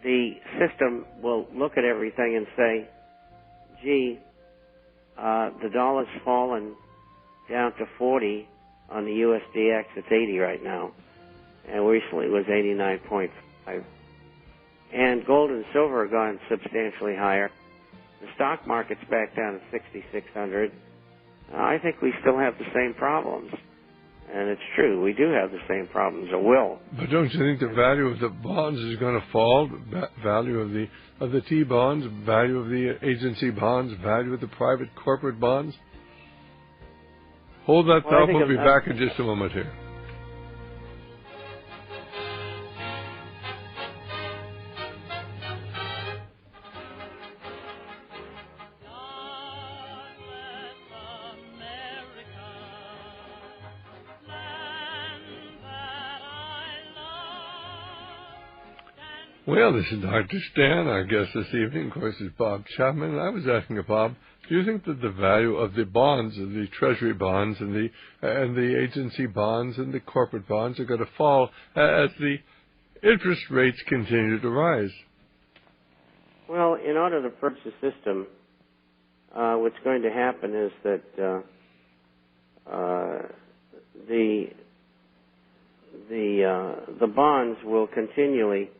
the system will look at everything and say, gee, the dollar's fallen down to 40 on the USDX. It's 80 right now, and recently it was 89.5. And gold and silver are gone substantially higher. The stock market's back down to 6,600. I think we still have the same problems. And it's true, we do have the same problems, or will. But don't you think the value of the bonds is going to fall? Value of the T-bonds, value of the agency bonds, value of the private corporate bonds? Hold that thought. We'll be back in just a moment here. Well, this is Dr. Stan. Our guest this evening, of course, is Bob Chapman. And I was asking Bob, do you think that the value of the bonds, of the Treasury bonds and the agency bonds and the corporate bonds are going to fall as the interest rates continue to rise? Well, in order to purge the system, what's going to happen is that the bonds will continually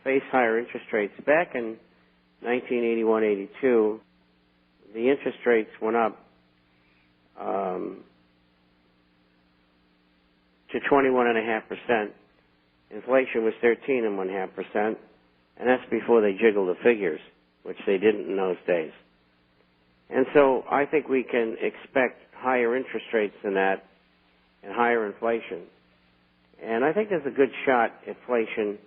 face higher interest rates. Back in 1981-82, the interest rates went up to 21.5%. Inflation was 13.5%, and that's before they jiggled the figures, which they didn't in those days. And so I think we can expect higher interest rates than that and higher inflation. And I think there's a good shot inflation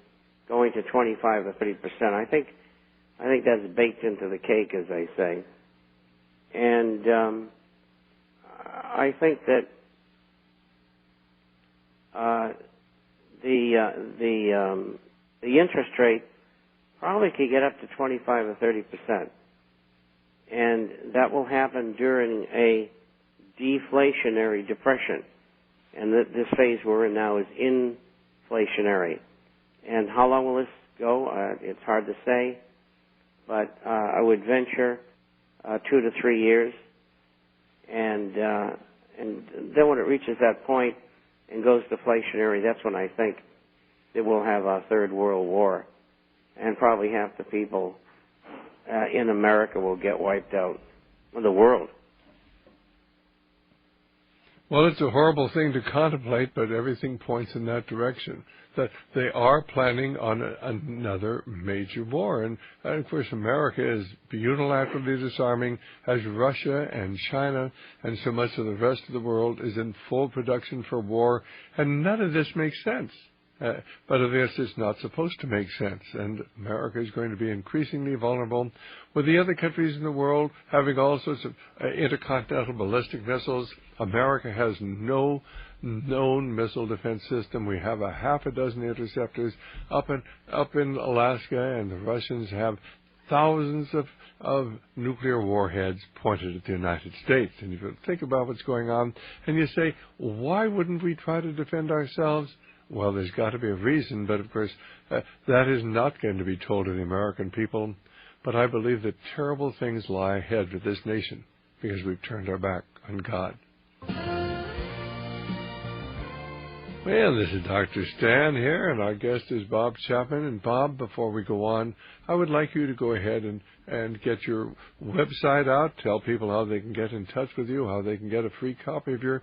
going to 25 or 30%. I think that's baked into the cake, as they say. And I think that the interest rate probably could get up to 25 or 30%, and that will happen during a deflationary depression. And this phase we're in now is inflationary. And how long will this go? It's hard to say, but I would venture 2 to 3 years, and then when it reaches that point and goes deflationary, that's when I think that we'll have a third world war, and probably half the people in America will get wiped out, in the world. Well, it's a horrible thing to contemplate, but everything points in that direction, that they are planning on another major war. And, of course, America is unilaterally disarming, as Russia and China and so much of the rest of the world is in full production for war, and none of this makes sense. But of this, it's not supposed to make sense, and America is going to be increasingly vulnerable, with the other countries in the world having all sorts of intercontinental ballistic missiles. America has no known missile defense system. We have a half a dozen interceptors up in Alaska, and the Russians have thousands of nuclear warheads pointed at the United States. And if you think about what's going on, and you say, why wouldn't we try to defend ourselves? Well, there's got to be a reason, but of course, that is not going to be told to the American people. But I believe that terrible things lie ahead with this nation because we've turned our back on God. Well, this is Dr. Stan here, and our guest is Bob Chapman. And Bob, before we go on, I would like you to go ahead and get your website out, tell people how they can get in touch with you, how they can get a free copy of your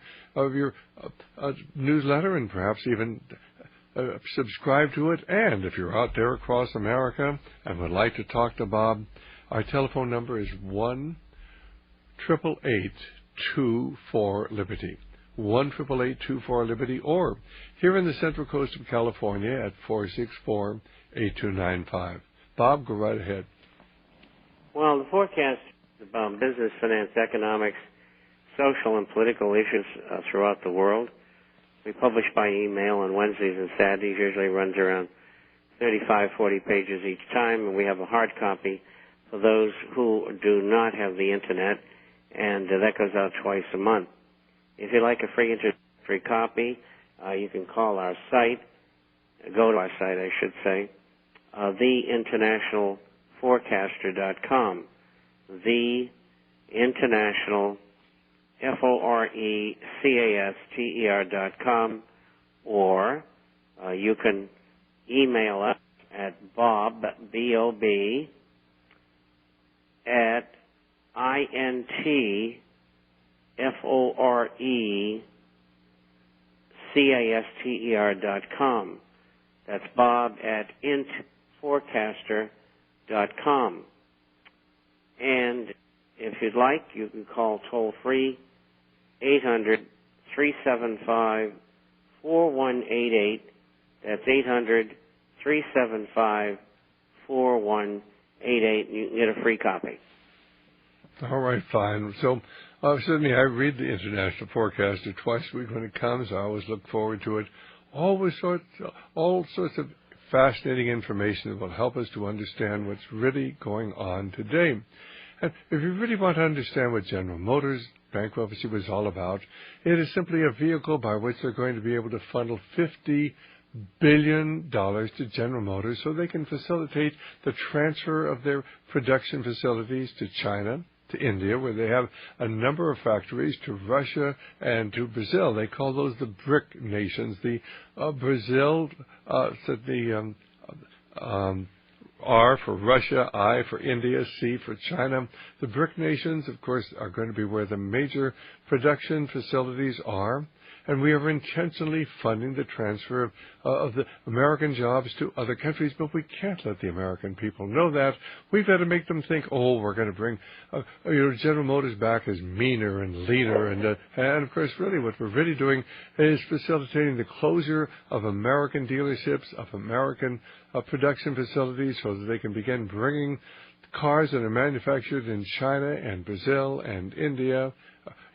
newsletter, and perhaps even subscribe to it. And if you're out there across America and would like to talk to Bob, our telephone number is 1-888-24-LIBERTY. 1-888-24-LIBERTY, or here in the Central Coast of California at 464-8295. Bob, go right ahead. Well, the forecast about business, finance, economics, social and political issues throughout the world. We publish by email on Wednesdays and Saturdays. Usually runs around 35, 40 pages each time, and we have a hard copy for those who do not have the Internet, and that goes out twice a month. If you'd like a free copy, you can call our site, go to our site, I should say, theinternationalforecaster.com. The International, FORECASTER.com, or you can email us at Bob, B-O-B, at INTFORECASTER.com. That's Bob at intforecaster.com. And if you'd like, you can call toll-free 800-375-4188. That's 800-375-4188, and you can get a free copy. All right, fine. So, certainly I read the International Forecaster twice a week when it comes. I always look forward to it. All sorts of fascinating information that will help us to understand what's really going on today. And if you really want to understand what General Motors bankruptcy was all about, it is simply a vehicle by which they're going to be able to funnel $50 billion to General Motors so they can facilitate the transfer of their production facilities to China, to India, where they have a number of factories, to Russia and to Brazil. They call those the BRIC nations. The Brazil, R for Russia, I for India, C for China. The BRIC nations, of course, are going to be where the major production facilities are. And we are intentionally funding the transfer of the American jobs to other countries, but we can't let the American people know that. We've got to make them think, we're going to bring General Motors back as meaner and leaner. And of course, really what we're really doing is facilitating the closure of American dealerships, of American production facilities so that they can begin bringing cars that are manufactured in China and Brazil and India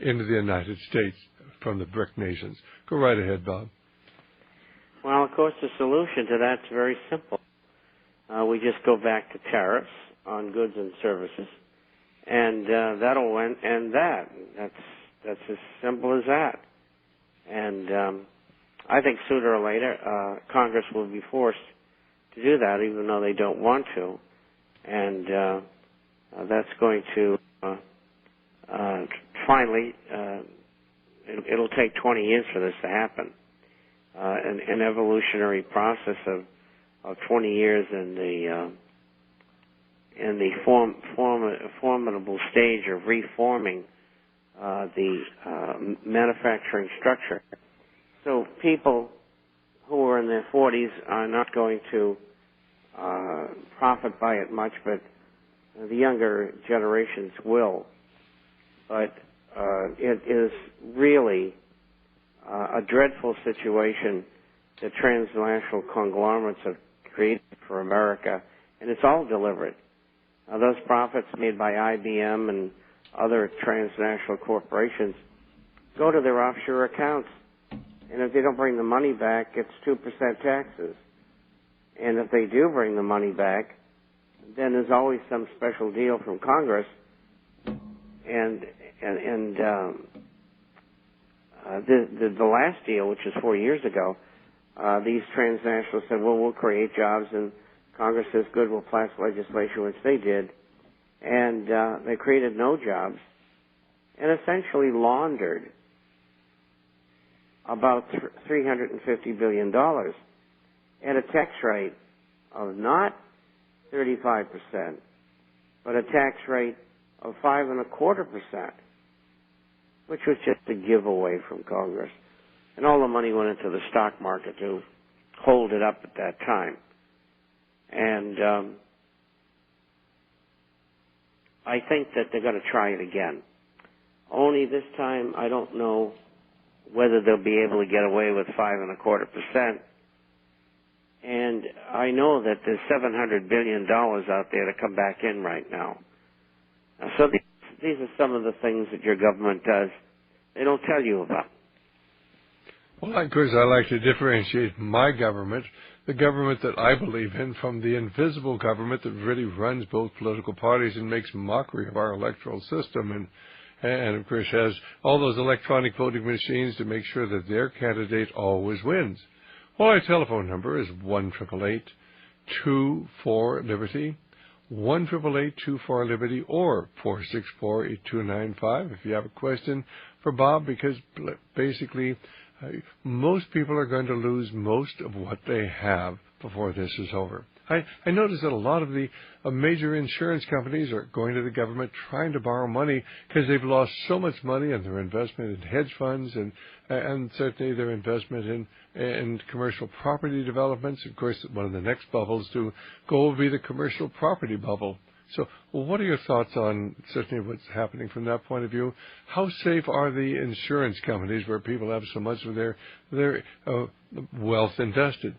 into the United States from the BRIC nations. Go right ahead, Bob. Well, of course, the solution to that's very simple. We just go back to tariffs on goods and services, and that'll end that. That's as simple as that. And I think sooner or later, Congress will be forced to do that, even though they don't want to. And that's going to finally, it'll take 20 years for this to happen. An evolutionary process of 20 years in the formidable stage of reforming the manufacturing structure. So people who are in their 40s are not going to profit by it much, but the younger generations will. But it is really a dreadful situation that transnational conglomerates have created for America, and it's all deliberate. Those profits made by IBM and other transnational corporations go to their offshore accounts, and if they don't bring the money back, it's 2% taxes. And if they do bring the money back, then there's always some special deal from Congress, and the last deal, which is 4 years ago, these transnationals said, well, we'll create jobs, and Congress says, good, we'll pass legislation, which they did, and they created no jobs and essentially laundered about $350 billion at a tax rate of not 35%, but a tax rate of 5.25%, which was just a giveaway from Congress. And all the money went into the stock market to hold it up at that time. And I think that they're going to try it again. Only this time, I don't know whether they'll be able to get away with 5.25%. And I know that there's $700 billion out there to come back in right now. So these are some of the things that your government does. They don't tell you about. Well, of course, I like to differentiate my government, the government that I believe in, from the invisible government that really runs both political parties and makes mockery of our electoral system and of course, has all those electronic voting machines to make sure that their candidate always wins. Well, our telephone number is 1-888 888-24-LIBERTY, 1-888-24-LIBERTY, or 464-8295 if you have a question for Bob, because basically most people are going to lose most of what they have before this is over. I notice that a lot of the major insurance companies are going to the government trying to borrow money because they've lost so much money in their investment in hedge funds and certainly their investment in commercial property developments. Of course, one of the next bubbles to go will be the commercial property bubble. So what are your thoughts on certainly what's happening from that point of view? How safe are the insurance companies where people have so much of their wealth invested?